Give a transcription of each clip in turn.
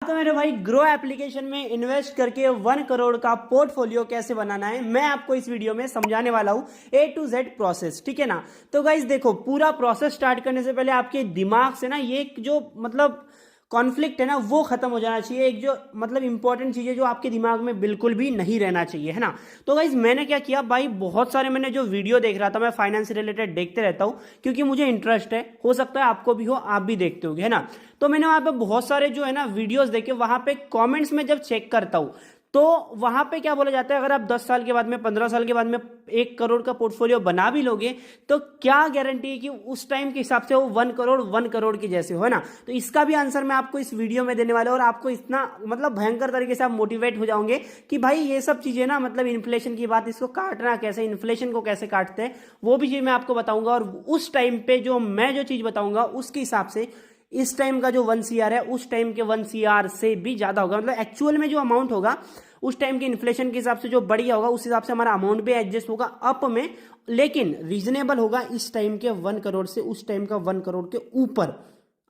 तो मेरे भाई ग्रो एप्लीकेशन में इन्वेस्ट करके 1 करोड़ का पोर्टफोलियो कैसे बनाना है मैं आपको इस वीडियो में समझाने वाला हूं A to Z प्रोसेस। ठीक है ना। तो गाइज देखो, पूरा प्रोसेस स्टार्ट करने से पहले आपके दिमाग से ना ये एक जो मतलब कॉन्फ्लिक्ट है ना वो खत्म हो जाना चाहिए। एक जो मतलब इंपॉर्टेंट चीज है जो आपके दिमाग में बिल्कुल भी नहीं रहना चाहिए, है ना। तो गाइज मैंने क्या किया भाई, बहुत सारे मैंने जो वीडियो देख रहा था, मैं फाइनेंस से रिलेटेड देखते रहता हूँ क्योंकि मुझे इंटरेस्ट है। हो सकता है आपको भी हो, आप भी देखते होगे, है ना। तो मैंने वहां पे बहुत सारे जो है ना वीडियोस देखे, वहां पे कमेंट्स में जब चेक करता हूं तो वहां पे क्या बोला जाता है, अगर आप 10 साल के बाद में 15 साल के बाद में 1 करोड़ का पोर्टफोलियो बना भी लोगे तो क्या गारंटी है कि उस टाइम के हिसाब से वो 1 करोड़ 1 करोड़ के जैसे हो, है ना। तो इसका भी आंसर मैं आपको इस वीडियो में देने वाला हूं और आपको इतना मतलब भयंकर तरीके से आप मोटिवेट हो जाओगे कि भाई ये सब चीजें ना, मतलब इन्फ्लेशन की बात, इसको काटना कैसे, इन्फ्लेशन को कैसे काटते हैं वो भी चीज मैं आपको बताऊंगा। और उस टाइम पे जो मैं जो चीज बताऊंगा उसके हिसाब से इस टाइम का जो 1 CR है उस टाइम के 1 CR से भी ज्यादा होगा। मतलब एक्चुअल में जो अमाउंट होगा उस टाइम के इन्फ्लेशन के हिसाब से जो बढ़िया होगा उस हिसाब से हमारा अमाउंट भी एडजस्ट होगा अप में, लेकिन रीजनेबल होगा इस टाइम के 1 करोड़ से उस टाइम का 1 करोड़ के ऊपर।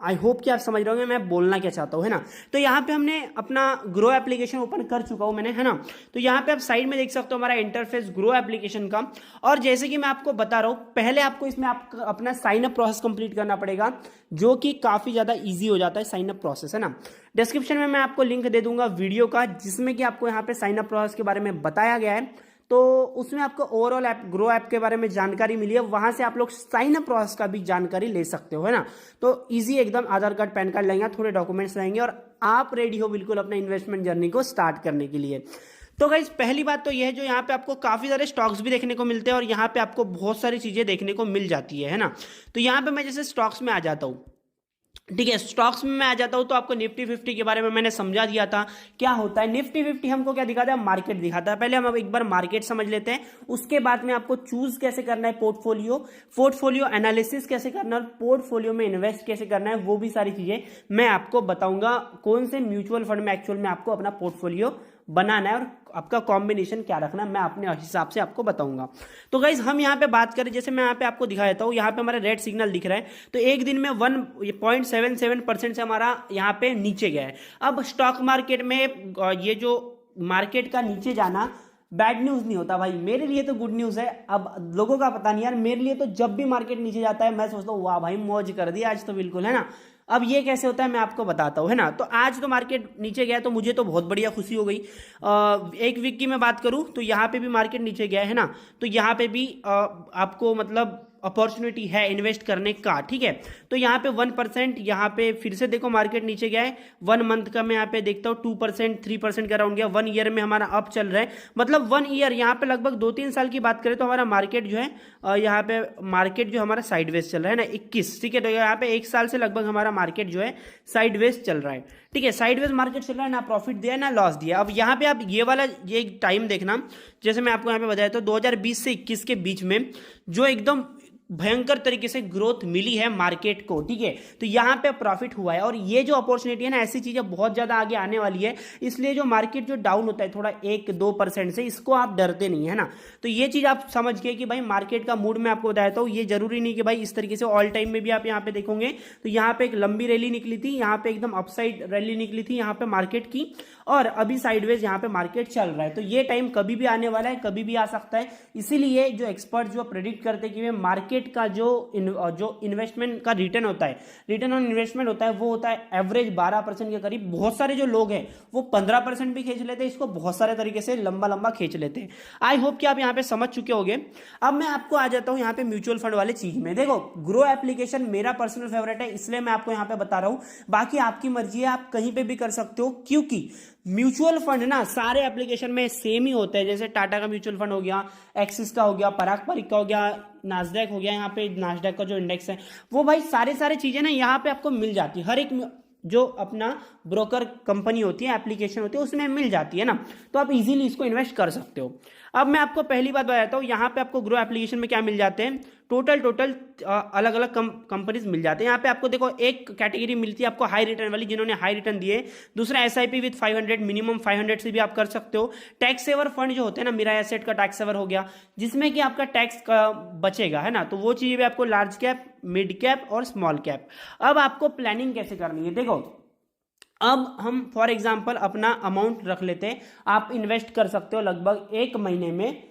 आई होप कि आप समझ रहे होंगे मैं बोलना क्या चाहता हूं, है ना। तो यहाँ पे हमने अपना ग्रो एप्लीकेशन ओपन कर चुका हूं मैंने, है ना। तो यहाँ पे आप साइड में देख सकते हो हमारा इंटरफेस ग्रो एप्लीकेशन का। और जैसे कि मैं आपको बता रहा हूं, पहले आपको इसमें आप अपना साइन अप प्रोसेस कंप्लीट करना पड़ेगा, जो कि काफी ज्यादा इजी हो जाता है साइन अप प्रोसेस, है ना। डिस्क्रिप्शन में मैं आपको लिंक दे दूंगा वीडियो का जिसमें कि आपको यहाँ पे साइन अप प्रोसेस के बारे में बताया गया है। तो उसमें आपको ओवरऑल ऐप ग्रो ऐप के बारे में जानकारी मिली है, वहां से आप लोग साइन अप प्रोसेस का भी जानकारी ले सकते हो, है ना। तो इजी एकदम, आधार कार्ड पैन कार्ड लगेगा, थोड़े डॉक्यूमेंट्स रहेंगे और आप रेडी हो बिल्कुल अपना इन्वेस्टमेंट जर्नी को स्टार्ट करने के लिए। तो गाइज पहली बात तो यह है, जो यहाँ पे आपको काफी सारे स्टॉक्स भी देखने को मिलते हैं और यहाँ पे आपको बहुत सारी चीजें देखने को मिल जाती है ना। तो यहाँ पे मैं जैसे स्टॉक्स में आ जाता हूँ, ठीक है। स्टॉक्स में मैं आ जाता हूं तो आपको निफ्टी 50 के बारे में मैंने समझा दिया था क्या होता है। निफ्टी 50 हमको क्या दिखाता है, मार्केट दिखाता है। पहले हम अब एक बार मार्केट समझ लेते हैं, उसके बाद में आपको चूज कैसे करना है पोर्टफोलियो, पोर्टफोलियो एनालिसिस कैसे करना है और पोर्टफोलियो में इन्वेस्ट कैसे करना है, वो भी सारी चीजें मैं आपको बताऊंगा। कौन से म्यूचुअल फंड में एक्चुअल में आपको अपना पोर्टफोलियो बनाना है और आपका कॉम्बिनेशन क्या रखना है, मैं अपने हिसाब से आपको बताऊंगा। तो गाइज हम यहाँ पे बात करें, जैसे मैं यहाँ पे आपको दिखा देता हूँ, यहाँ पे हमारा रेड सिग्नल दिख रहा है। तो एक दिन में 1.77% से हमारा यहाँ पे नीचे गया है। अब स्टॉक मार्केट में ये जो मार्केट का नीचे जाना बैड न्यूज नहीं होता भाई, मेरे लिए तो गुड न्यूज है। अब लोगों का पता नहीं यार, मेरे लिए तो जब भी मार्केट नीचे जाता है मैं सोचता हूँ वाह भाई मौज कर दी आज तो बिल्कुल, है ना। अब ये कैसे होता है मैं आपको बताता हूँ, है ना। तो आज तो मार्केट नीचे गया तो मुझे तो बहुत बढ़िया खुशी हो गई। एक वीक की मैं बात करूँ तो यहाँ पे भी मार्केट नीचे गया है ना, तो यहाँ पे भी आपको मतलब अपॉर्चुनिटी है इन्वेस्ट करने का, ठीक है। तो यहाँ पे 1%, यहाँ पे फिर से देखो मार्केट नीचे गया है। 1 मंथ का मैं यहाँ पे देखता हूँ 2% 3% का राउंड गया। 1 ईयर में हमारा अप चल रहा है, मतलब 1 ईयर यहाँ पे लगभग 2-3 साल की बात करें तो हमारा मार्केट जो है यहाँ पे मार्केट जो हमारा साइडवेज चल रहा है ना 21, ठीक है। तो यहाँ पे 1 साल से लगभग हमारा मार्केट जो है साइडवेज चल रहा है, ठीक है। साइडवेज मार्केट चल रहा है, ना प्रॉफिट दिया ना लॉस दिया। अब यहाँ पे आप ये वाला ये टाइम देखना, जैसे मैं आपको यहाँ पे बताया तो 2020 से 21 के बीच में जो एकदम भयंकर तरीके से ग्रोथ मिली है मार्केट को, ठीक है। तो यहां पे प्रॉफिट हुआ है और ये जो अपॉर्चुनिटी है ना, ऐसी चीजें बहुत ज्यादा आगे आने वाली है। इसलिए जो मार्केट जो डाउन होता है थोड़ा 1-2% से, इसको आप डरते नहीं, है ना। तो ये चीज आप समझ गए कि भाई मार्केट का मूड मैं आपको बताया था। ये जरूरी नहीं कि भाई इस तरीके से ऑल टाइम में भी आप यहाँ पे देखोगे। तो यहाँ पे एक लंबी रैली निकली थी, यहाँ पे एकदम अपसाइड रैली निकली थी यहाँ पे मार्केट की, और अभी साइडवेज यहाँ पे मार्केट चल रहा है। तो ये टाइम कभी भी आने वाला है, कभी भी आ सकता है। इसीलिए जो एक्सपर्ट जो प्रेडिक्ट करते हैं कि मार्केट का जो इन्वेस्टमेंट का रिटर्न होता है, रिटर्न ऑन इन्वेस्टमेंट होता है, वो होता है एवरेज 12% के करीब। बहुत सारे जो लोग हैं वो 15% भी खींच लेते हैं, इसको बहुत सारे तरीके से लंबा लंबा खींच लेते हैं। आई होप कि आप यहाँ पे समझ चुके होंगे। अब मैं आपको आ जाता हूँ यहाँ पे म्यूचुअल फंड वाले चीज में। देखो ग्रो एप्लीकेशन मेरा पर्सनल फेवरेट है, इसलिए मैं आपको यहाँ पे बता रहा हूँ। बाकी आपकी मर्जी है, आप कहीं पे भी कर सकते हो, क्योंकि म्यूचुअल फंड ना सारे एप्लीकेशन में सेम ही होते हैं। जैसे टाटा का म्यूचुअल फंड हो गया, एक्सिस का हो गया, पराग पारिक का हो गया, नास्डैक हो गया, यहाँ पे नास्डैक का जो इंडेक्स है वो भाई सारे चीजें ना यहाँ पे आपको मिल जाती है। हर एक जो अपना ब्रोकर कंपनी होती है, एप्लीकेशन होती है, उसमें मिल जाती है ना। तो आप इजीली इसको इन्वेस्ट कर सकते हो। अब मैं आपको पहली बात बताता हूँ, यहाँ पे आपको ग्रो एप्लीकेशन में क्या मिल जाते हैं, टोटल अलग अलग कंपनीज मिल जाते हैं। यहाँ पे आपको देखो एक कैटेगरी मिलती है आपको हाई रिटर्न वाली, जिन्होंने हाई रिटर्न दिए। दूसरा SIP विद 500, मिनिमम 500 से भी आप कर सकते हो। टैक्स सेवर फंड जो होते हैं ना, मेरा एसेट का टैक्स सेवर हो गया, जिसमें कि आपका टैक्स का बचेगा, है ना। तो वो चीजें भी आपको लार्ज कैप, मिड कैप और स्मॉल कैप। अब आपको प्लानिंग कैसे करनी है, देखो अब हम फॉर एग्जांपल अपना अमाउंट रख लेते हैं, आप इन्वेस्ट कर सकते हो लगभग एक महीने में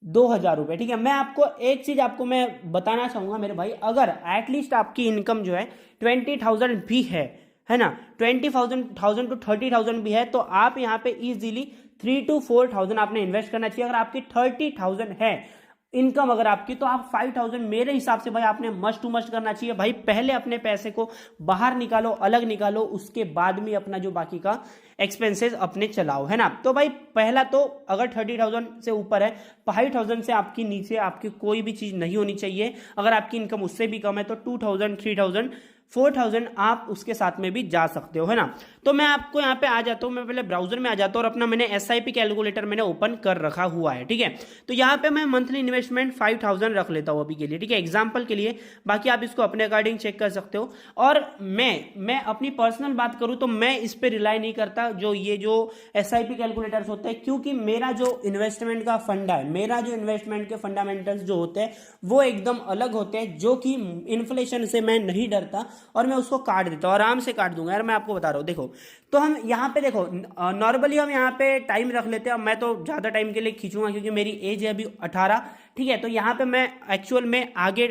2,000 रुपये, ठीक है। मैं आपको एक चीज आपको मैं बताना चाहूंगा मेरे भाई, अगर एटलीस्ट आपकी इनकम जो है 20,000 भी है ना, 20,000 to 30,000 भी है, तो आप यहाँ पे इजीली 3 to 4,000 आपने इन्वेस्ट करना चाहिए। अगर आपकी 30,000 है इनकम अगर आपकी, तो आप 5,000 मेरे हिसाब से भाई आपने मस्ट टू मस्ट करना चाहिए भाई। पहले अपने पैसे को बाहर निकालो, अलग निकालो, उसके बाद में अपना जो बाकी का एक्सपेंसेस अपने चलाओ, है ना। तो भाई पहला तो अगर 30,000 से ऊपर है, 5,000 से आपकी नीचे आपकी कोई भी चीज नहीं होनी चाहिए। अगर आपकी इनकम उससे भी कम है तो 2,000, 3,000, 4,000 आप उसके साथ में भी जा सकते हो, है ना। तो मैं आपको यहाँ पे आ जाता हूँ, मैं पहले ब्राउजर में आ जाता हूँ और अपना मैंने SIP कैलकुलेटर मैंने ओपन कर रखा हुआ है, ठीक है। तो यहाँ पे मैं मंथली इन्वेस्टमेंट 5,000 रख लेता हूँ अभी के लिए, ठीक है, एग्जाम्पल के लिए। बाकी आप इसको अपने अकॉर्डिंग चेक कर सकते हो। और मैं अपनी पर्सनल बात करूँ तो मैं इस पर रिलाई नहीं करता जो SIP कैलकुलेटर्स होते हैं, क्योंकि मेरा जो इन्वेस्टमेंट का फंडा है, मेरा जो इन्वेस्टमेंट के फंडामेंटल्स जो होते हैं वो एकदम अलग होते हैं, जो कि इन्फ्लेशन से मैं नहीं डरता और मैं उसको काट देता हूँ, आराम से काट दूंगा यार, मैं आपको बता रहा हूँ। देखो तो हम यहाँ पे देखो नॉर्मली हम यहाँ पे टाइम रख लेते हैं। मैं तो ज्यादा टाइम के लिए खींचूंगा क्योंकि मेरी एज है अभी 18, ठीक है। तो यहाँ पे मैं एक्चुअल में आगे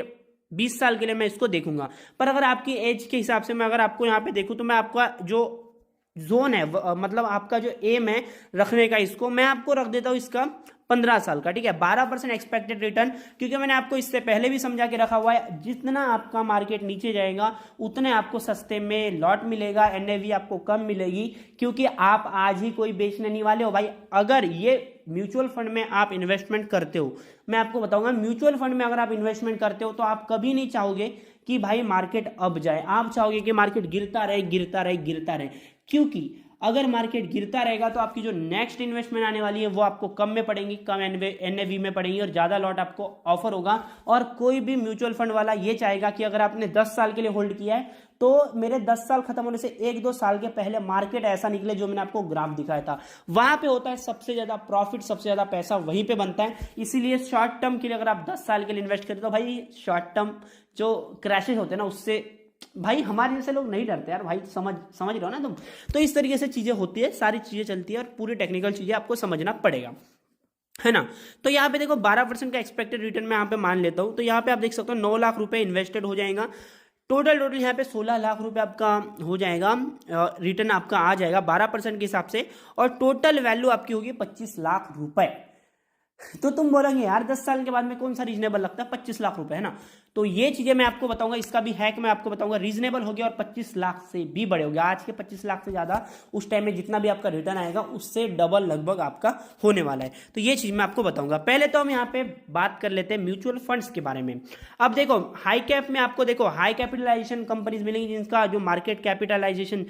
20 साल के लिए मैं इसको देखूंगा। पर अगर आपकी एज के हिसाब से मैं अगर आपको यहाँ पे देखूँ तो मैं आपका जो जोन है, मतलब आपका जो एम है रखने का, इसको मैं आपको रख देता हूँ इसका 15 साल का, ठीक है। 12% एक्सपेक्टेड रिटर्न, क्योंकि मैंने आपको इससे पहले भी समझा के रखा हुआ है, जितना आपका मार्केट नीचे जाएगा उतने आपको सस्ते में लॉट मिलेगा, NAV आपको कम मिलेगी, क्योंकि आप आज ही कोई बेचने नहीं वाले हो भाई। अगर ये म्यूचुअल फंड में आप इन्वेस्टमेंट करते हो, मैं आपको बताऊंगा म्यूचुअल फंड में अगर आप इन्वेस्टमेंट करते हो तो आप कभी नहीं चाहोगे कि भाई मार्केट अब जाए, आप चाहोगे कि मार्केट गिरता रहे गिरता रहे गिरता रहे, क्योंकि अगर मार्केट गिरता रहेगा तो आपकी जो नेक्स्ट इन्वेस्टमेंट आने वाली है वो आपको कम में पड़ेंगी, कम NAV में पड़ेंगी और ज्यादा लॉट आपको ऑफर होगा। और कोई भी म्यूचुअल फंड वाला ये चाहेगा कि अगर आपने 10 साल के लिए होल्ड किया है तो मेरे 10 साल खत्म होने से 1-2 साल के पहले मार्केट ऐसा निकले जो मैंने आपको ग्राफ दिखाया था, वहां पे होता है सबसे ज्यादा प्रॉफिट, सबसे ज्यादा पैसा वहीं पे बनता है। इसीलिए शॉर्ट टर्म के लिए अगर आप 10 साल के लिए इन्वेस्ट करते हो तो भाई शॉर्ट टर्म जो क्रैशेस होते हैं ना उससे भाई हमारे जैसे लोग नहीं डरते यार भाई, समझ रहे हो ना तुम। तो इस तरीके से चीजें होती है, सारी चीजें चलती है और पूरी टेक्निकल चीजें आपको समझना पड़ेगा, है ना। तो यहाँ पे देखो 12% का एक्सपेक्टेड रिटर्न मैं यहाँ पे मान लेता हूँ। तो यहाँ पे आप देख सकते हो 9 लाख रुपए इन्वेस्टेड हो जाएगा, टोटल यहाँ पे 16 लाख रुपए आपका हो जाएगा, रिटर्न आपका आ जाएगा 12% के हिसाब से, और टोटल वैल्यू आपकी होगी 25 लाख रुपए। तो तुम बोलोगे यार 10 साल के बाद में कौन सा रीजनेबल लगता है, 25 लाख रुपए, है ना। तो ये चीजें मैं आपको बताऊंगा, इसका भी हैक मैं आपको बताऊंगा, रीजनेबल हो गया और 25 लाख से भी बड़े हो गया। आज के 25 लाख से ज्यादा उस टाइम में जितना भी आपका रिटर्न आएगा उससे डबल लगभग आपका होने वाला है। तो ये चीज मैं आपको बताऊंगा। पहले तो हम यहाँ पे बात कर लेते हैं म्यूचुअल फंड्स के बारे में। अब देखो हाई कैप में आपको देखो हाई कैपिटलाइजेशन कंपनीज मिलेंगी जिनका जो मार्केट कैपिटलाइजेशन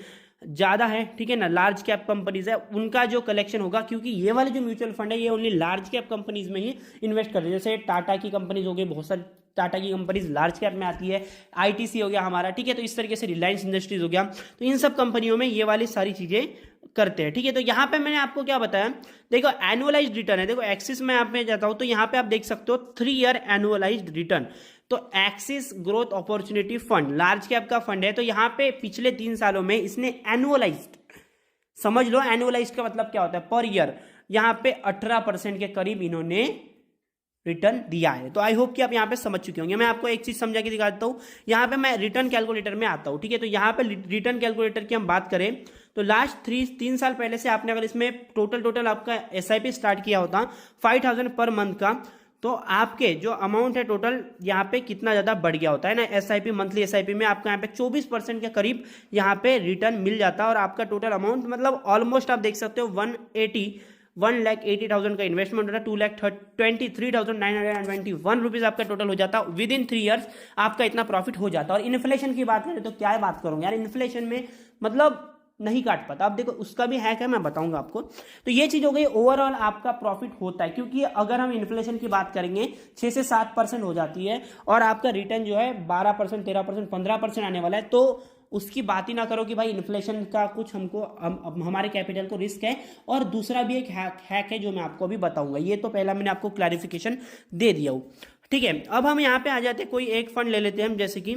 ज्यादा है, ठीक है ना, लार्ज कैप कंपनीज है, उनका जो कलेक्शन होगा, क्योंकि ये वाले जो म्यूचुअल फंड है ये ओनली लार्ज कैप कंपनीज में ही इन्वेस्ट करते हैं। जैसे टाटा की कंपनीज हो गई, बहुत सारी टाटा की कंपनीज लार्ज कैप में आती है, ITC हो गया हमारा, ठीक है। तो इस तरीके से रिलायंस इंडस्ट्रीज हो गया, तो इन सब कंपनियों में ये वाली सारी चीजें करते हैं, ठीक है। तो यहाँ पे मैंने आपको क्या बताया, देखो एनुअलाइज्ड रिटर्न है, देखो एक्सिस में आप में जाता हूं तो यहाँ पे आप देख सकते हो 3 ईयर एनुअलाइज्ड रिटर्न। तो axis growth opportunity fund large cap का फंड है, तो यहाँ पे पिछले 3 सालों में इसने एनुअलाइज्ड, समझ लो एनुअलाइज्ड का मतलब क्या होता है, पर ईयर, यहाँ पे 18% के करीब इन्होंने रिटर्न दिया है। तो आई होप कि आप यहाँ पे समझ चुके होंगे। मैं आपको एक चीज समझा के दिखा देता हूँ, यहाँ पे मैं रिटर्न कैलकुलेटर में आता हूँ, ठीक है। तो यहाँ पे रिटर्न कैलकुलेटर की हम बात करें तो लास्ट 3 साल पहले से आपने अगर इसमें टोटल आपका SIP स्टार्ट किया होता 5,000 पर मंथ का, तो आपके जो अमाउंट है टोटल यहाँ पे कितना ज्यादा बढ़ गया होता है ना, SIP मंथली SIP में आपका यहाँ पे 24% के करीब यहाँ पे रिटर्न मिल जाता है। और आपका टोटल अमाउंट मतलब ऑलमोस्ट आप देख सकते हो 1,80,000 का इन्वेस्टमेंट होता है, 2,23,921 रुपीज आपका टोटल हो जाता है। विद इन 3 ईयर्स आपका इतना प्रॉफिट हो जाता है। और इन्फ्लेशन की बात करें तो क्या बात करूंगा यार, इन्फ्लेशन में मतलब नहीं काट पाता। अब देखो उसका भी हैक है, मैं बताऊंगा आपको। तो ये चीज हो गई, ओवरऑल आपका प्रॉफिट होता है, क्योंकि अगर हम इन्फ्लेशन की बात करेंगे 6 से 7% हो जाती है और आपका रिटर्न जो है 12%, 13%, 15% आने वाला है, तो उसकी बात ही ना करो कि भाई इन्फ्लेशन का कुछ हमको हमारे कैपिटल को रिस्क है। और दूसरा भी एक हैक है जो मैं आपको अभी बताऊंगा। ये तो पहला मैंने आपको क्लैरिफिकेशन दे दिया हूं, ठीक है। अब हम यहाँ पे आ जाते हैं, कोई एक फंड ले लेते हैं हम, जैसे कि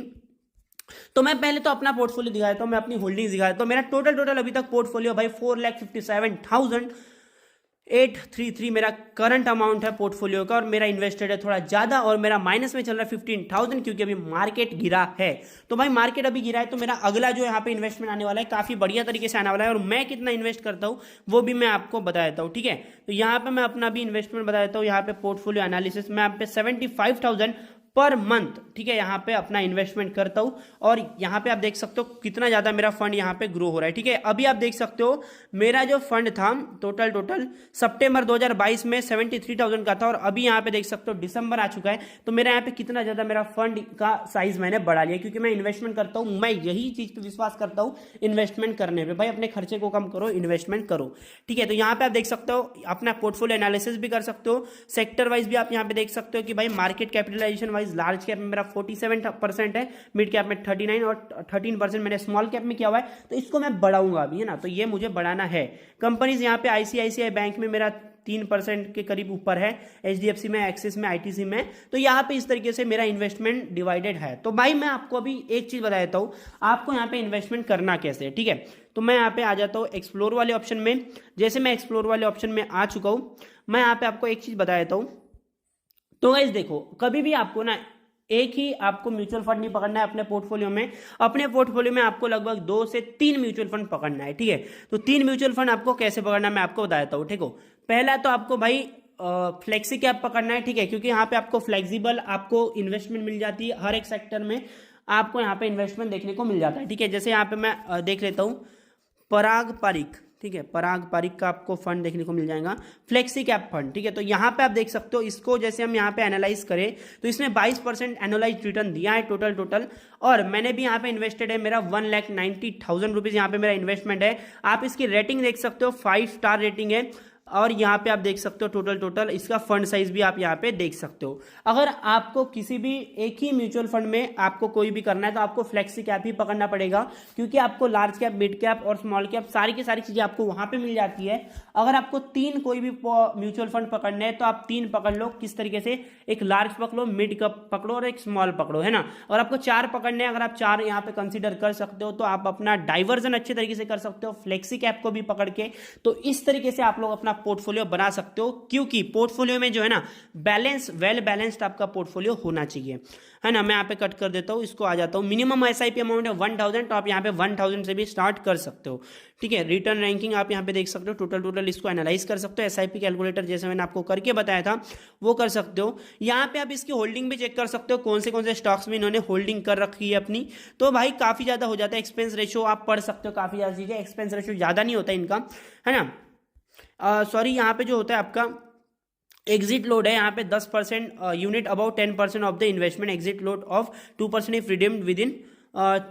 तो मैं पहले तो अपना पोर्टफोलियो दिखाया था, मैं अपनी होल्डिंग्स दिखाया तो मेरा टोटल अभी तक पोर्टफोलियो भाई 4,57,833 मेरा करंट अमाउंट है पोर्टफोलियो का, और मेरा इन्वेस्टेड है थोड़ा ज्यादा, और मेरा माइनस में चल रहा है 15,000 क्योंकि अभी मार्केट गिरा है। तो भाई मार्केट अभी गिरा है तो मेरा अगला जो यहाँ पे इन्वेस्टमेंट आने वाला है काफी बढ़िया तरीके से आने वाला है, और मैं कितना इन्वेस्ट करता हूँ वो भी मैं आपको बता देता हूँ। ठीक है, तो यहाँ पे मैं अपना भी इन्वेस्टमेंट बता देता हूँ। यहाँ पे पोर्टफोलियो एनालिसिस में यहाँ पे 75,000 पर मंथ, ठीक है, यहाँ पे अपना इन्वेस्टमेंट करता हूँ, और यहाँ पे आप देख सकते हो कितना ज्यादा मेरा फंड यहाँ पे ग्रो हो रहा है। ठीक है, अभी आप देख सकते हो मेरा जो फंड था टोटल सितंबर 2022 में 73,000 का था, और अभी यहाँ पे देख सकते हो दिसंबर आ चुका है, तो मेरा यहाँ पे कितना ज्यादा मेरा फंड का साइज मैंने बढ़ा लिया, क्योंकि मैं इन्वेस्टमेंट करता हूँ। मैं यही चीज पे विश्वास करता हूँ इन्वेस्टमेंट करने पे, भाई अपने खर्चे को कम करो, इन्वेस्टमेंट करो। ठीक है, तो यहाँ पे आप देख सकते हो अपना पोर्टफोलियो एनालिसिस भी कर सकते हो, सेक्टर वाइज भी आप यहाँ पे देख सकते हो कि भाई market capitalisation wise large cap में मेरा 47% है, मिड कैप में 39 और 13% मैंने स्मॉल कैप में किया हुआ है, तो इसको मैं बढ़ाऊंगा अभी, है ना, तो ये मुझे बढ़ाना है। कंपनीज यहाँ पे आईसीआईसीआई बैंक में मेरा 3% के करीब ऊपर है, एचडीएफसी में, एक्सिस में, आईटीसी में, तो यहाँ पे इस तरीके से मेरा इन्वेस्टमेंट डिवाइडेड है। तो भाई मैं आपको अभी एक चीज बता देता हूँ आपको यहाँ पे इन्वेस्टमेंट करना कैसे है। ठीक है, तो मैं यहाँ पे आ जाता हूँ एक्सप्लोर वाले ऑप्शन में। जैसे मैं एक्सप्लोर वाले ऑप्शन में आ चुका हूँ, मैं यहाँ पे आपको एक चीज बता देता हूँ। तो गाइस देखो, कभी भी आपको ना एक ही आपको म्यूचुअल फंड नहीं पकड़ना है अपने पोर्टफोलियो में। अपने पोर्टफोलियो में आपको लगभग 2 से 3 म्यूचुअल फंड पकड़ना है। ठीक है, तो 3 म्यूचुअल फंड आपको कैसे पकड़ना है मैं आपको बता देता हूँ। ठीक हो, पहला तो आपको भाई फ्लेक्सी कैप पकड़ना है। ठीक है, क्योंकि यहाँ पे आपको फ्लेक्सिबल आपको इन्वेस्टमेंट मिल जाती है, हर एक सेक्टर में आपको यहाँ पे इन्वेस्टमेंट देखने को मिल जाता है। ठीक है, जैसे यहाँ पे मैं देख लेता हूँ पराग पारिक। ठीक है, पराग पारिक का आपको फंड देखने को मिल जाएगा, फ्लेक्सी कैप फंड। ठीक है, तो यहाँ पे आप देख सकते हो इसको, जैसे हम यहाँ पे एनालाइज करें तो इसने 22% एनुअलाइज रिटर्न दिया है टोटल, और मैंने भी यहाँ पे इन्वेस्टेड है, मेरा 1,90,000 रुपीज यहाँ पे मेरा इन्वेस्टमेंट है। आप इसकी रेटिंग देख सकते हो, 5 स्टार रेटिंग है, और यहाँ पे आप देख सकते हो टोटल इसका फंड साइज भी आप यहाँ पे देख सकते हो। अगर आपको किसी भी एक ही म्यूचुअल फंड में आपको कोई भी करना है तो आपको फ्लेक्सी कैप ही पकड़ना पड़ेगा, क्योंकि आपको लार्ज कैप, मिड कैप और स्मॉल कैप सारी की सारी चीजें आपको वहां पे मिल जाती है। अगर आपको 3 कोई भी म्यूचुअल फंड पकड़ने हैं तो आप 3 पकड़ लो, किस तरीके से, एक लार्ज पकड़ो, मिड कैप पकड़ो और एक स्मॉल पकड़ो, है ना। अगर आपको 4 पकड़ने हैं, अगर आप 4 यहाँ पे कंसिडर कर सकते हो तो आप अपना डाइवर्जन अच्छे तरीके से कर सकते हो फ्लेक्सी कैप को भी पकड़ के। तो इस तरीके से आप लोग अपना पोर्टफोलियो बना सकते हो, क्योंकि पोर्टफोलियो में जो है ना वेल बैलेंस्ड आपका पोर्टफोलियो होना चाहिए, है ना। मैं यहाँ पे कट कर देता हूँ, इसको आ जाता हूँ। मिनिमम एसआईपी अमाउंट है 1,000, तो आप यहाँ पे 1,000 से भी स्टार्ट कर सकते हो। ठीक है, रिटर्न रैंकिंग आप यहाँ पे देख सकते हो, टोटल इसको एनालाइज कर सकते हो। एसआईपी कैलकुलेटर जैसे मैंने आपको करके बताया था वो कर सकते हो। यहाँ पे आप इसकी होल्डिंग भी चेक कर सकते हो, कौन से स्टॉक्स में इन्होंने होल्डिंग कर रखी है अपनी। तो भाई काफी ज्यादा हो जाता है। एक्सपेंस रेशियो आप पढ़ सकते हो, काफी ज्यादा चीजें, एक्सपेंस रेशियो ज्यादा नहीं होता इनका, है ना। सॉरी, यहाँ पे जो होता है आपका एग्जिट लोड है यहाँ पे 10% unit about 10% of the investment, exit load of 2% if redeemed with in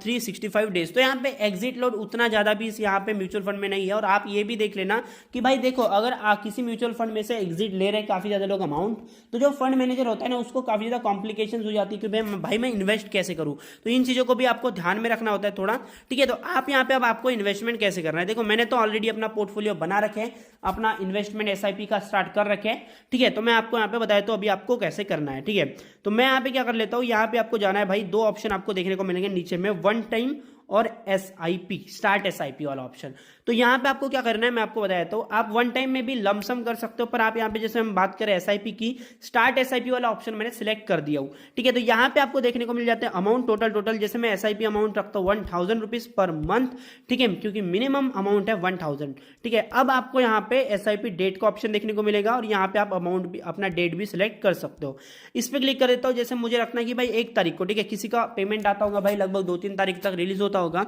365 days. तो यहाँ पे एग्जिट लोड उतना ज्यादा भी यहाँ पे म्यूचुअल फंड में नहीं है। और आप ये भी देख लेना कि भाई देखो, अगर आप किसी म्यूचुअल फंड में से एग्जिट ले रहे हैं काफी ज्यादा लोग अमाउंट, तो जो फंड मैनेजर होता है ना उसको काफी ज्यादा कॉम्प्लिकेशन हो जाती है कि भाई मैं इन्वेस्ट कैसे करूं। तो इन चीजों को भी आपको ध्यान में रखना होता है थोड़ा। ठीक है, तो आप यहाँ पे अब आपको इन्वेस्टमेंट कैसे करना है, देखो मैंने तो ऑलरेडी अपना पोर्टफोलियो बना रखे हैं, अपना इन्वेस्टमेंट एसआईपी का स्टार्ट कर रखे हैं। ठीक है, तो मैं आपको यहाँ पे बताया तो अभी आपको कैसे करना है। ठीक है, तो मैं यहाँ पे क्या कर लेता हूँ, यहाँ पे आपको जाना है भाई, 2 ऑप्शन आपको देखने को मिलेंगे नीचे में, वन टाइम और एसआईपी, स्टार्ट एसआईपी वाला ऑप्शन। तो यहाँ पे आपको क्या करना है मैं आपको बता देता हूँ। आप वन टाइम में भी लमसम कर सकते हो, पर आप यहाँ पे जैसे हम बात करें एसआईपी की, स्टार्ट एसआईपी वाला ऑप्शन मैंने सिलेक्ट कर दिया हूँ। ठीक है, तो यहाँ पे आपको देखने को मिल जाता है अमाउंट टोटल, जैसे मैं एसआईपी अमाउंट रखता हूँ 1,000 रुपीज पर मंथ। ठीक है, क्योंकि मिनिमम अमाउंट है 1,000। ठीक है, अब आपको यहाँ पे एसआईपी डेट का ऑप्शन देखने को मिलेगा, और यहाँ पे आप अमाउंट भी, अपना डेट भी सिलेक्ट कर सकते हो। इस पर क्लिक कर देता हूँ। जैसे मुझे रखना है कि भाई 1 तारीख को, ठीक है, किसी का पेमेंट आता होगा भाई लगभग 2-3 तारीख तक रिलीज होता होगा,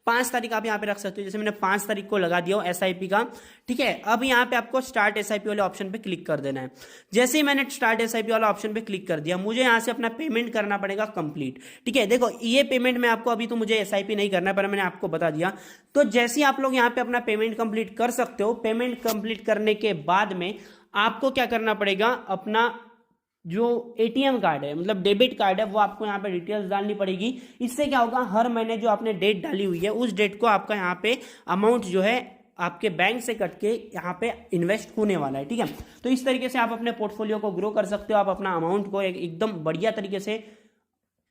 5 तारीख आप यहाँ पे रख सकते हो। जैसे मैंने 5 तारीख को लगा दिया एसआईपी का। ठीक है, अब यहाँ पे आपको स्टार्ट एसआईपी वाले ऑप्शन पे क्लिक कर देना है। जैसे ही मैंने स्टार्ट एसआईपी वाला ऑप्शन पे क्लिक कर दिया, मुझे यहाँ से अपना पेमेंट करना पड़ेगा कंप्लीट। ठीक है, देखो ये पेमेंट में आपको अभी तो मुझे एसआईपी नहीं करना है, पर मैंने आपको बता दिया। तो जैसे ही आप लोग यहाँ पे अपना पेमेंट कंप्लीट कर सकते हो, पेमेंट कंप्लीट करने के बाद में आपको क्या करना पड़ेगा, अपना जो एटीएम कार्ड है, मतलब डेबिट कार्ड है, वो आपको यहाँ पे डिटेल्स डालनी पड़ेगी। इससे क्या होगा, हर महीने जो आपने डेट डाली हुई है उस डेट को आपका यहाँ पे अमाउंट जो है आपके बैंक से कट के यहाँ पे इन्वेस्ट होने वाला है। ठीक है, तो इस तरीके से आप अपने पोर्टफोलियो को ग्रो कर सकते हो। आप अपना अमाउंट को एकदम बढ़िया तरीके से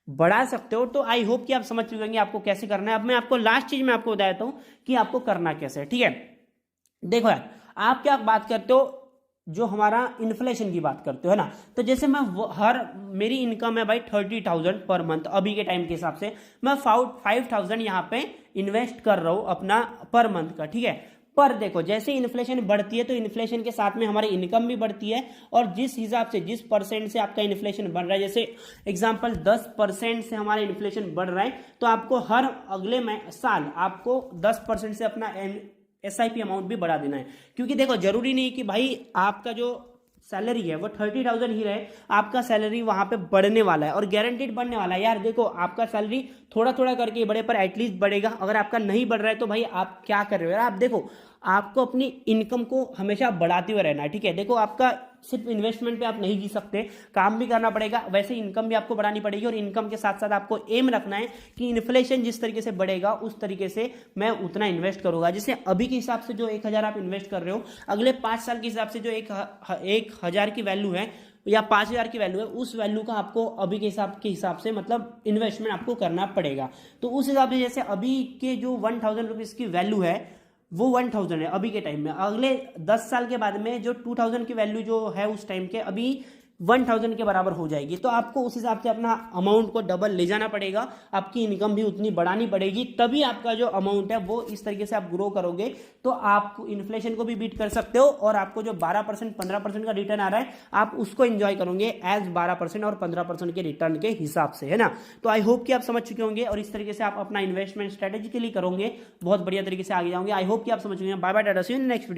बढ़ा सकते हो। तो आई होप कि आप समझ चुके होंगे आपको कैसे करना है। अब मैं आपको लास्ट चीज मैं आपको बता देता हूं कि आपको करना कैसे है, ठीक है। देखो यार, आप क्या बात करते हो, जो हमारा इन्फ्लेशन की बात करते हो, है ना। तो जैसे मैं मेरी इनकम है भाई 30,000 पर मंथ, अभी के टाइम के हिसाब से मैं 5,000 यहाँ पे इन्वेस्ट कर रहा हूँ अपना पर मंथ का, ठीक है। पर देखो, जैसे इन्फ्लेशन बढ़ती है तो इन्फ्लेशन के साथ में हमारी इनकम भी बढ़ती है, और जिस हिसाब से, जिस परसेंट से आपका इन्फ्लेशन बढ़ रहा है, जैसे एग्जांपल 10% से हमारा इन्फ्लेशन बढ़ रहा है, तो आपको हर अगले साल आपको 10% से अपना SIP अमाउंट भी बढ़ा देना है। क्योंकि देखो, जरूरी नहीं कि भाई आपका जो सैलरी है वो 30,000 ही रहे, आपका सैलरी वहां पे बढ़ने वाला है और गारंटीड बढ़ने वाला है। यार देखो, आपका सैलरी थोड़ा थोड़ा करके बढ़े, पर एटलीस्ट बढ़ेगा। अगर आपका नहीं बढ़ रहा है तो भाई आप क्या कर रहे हो यार। आप देखो, आपको अपनी इनकम को हमेशा बढ़ाते हुए रहना है, ठीक है। देखो, आपका सिर्फ इन्वेस्टमेंट पे आप नहीं जी सकते, काम भी करना पड़ेगा, वैसे इनकम भी आपको बढ़ानी पड़ेगी। और इनकम के साथ साथ आपको एम रखना है कि इन्फ्लेशन जिस तरीके से बढ़ेगा उस तरीके से मैं उतना इन्वेस्ट करूंगा। जैसे अभी के हिसाब से जो 1,000 आप इन्वेस्ट कर रहे हो, अगले 5 साल के हिसाब से जो 1,000 की वैल्यू है या 5,000 की वैल्यू है, उस वैल्यू का आपको अभी के हिसाब से मतलब इन्वेस्टमेंट आपको करना पड़ेगा। तो उस हिसाब से जैसे अभी के जो 1,000 रुपीज की वैल्यू है वो 1,000 है अभी के टाइम में, अगले 10 साल के बाद में जो 2,000 की वैल्यू जो है उस टाइम के, अभी 1,000 के बराबर हो जाएगी। तो आपको उस हिसाब से अपना अमाउंट को डबल ले जाना पड़ेगा, आपकी इनकम भी उतनी बढ़ानी पड़ेगी, तभी आपका जो अमाउंट है वो इस तरीके से आप ग्रो करोगे तो आप इन्फ्लेशन को भी बीट कर सकते हो, और आपको जो 12% 15% का रिटर्न आ रहा है आप उसको एंजॉय करोगे एज 12% और 15% के रिटर्न के हिसाब से, है ना। तो आई होप कि आप समझ चुके होंगे और इस तरीके से आप अपना इन्वेस्टमेंट स्ट्रेटेजिकली करोगे, बहुत बढ़िया तरीके से आगे जाओगे। आई होप कि आप समझ चुके हैं। Bye bye, tata, see you in next video.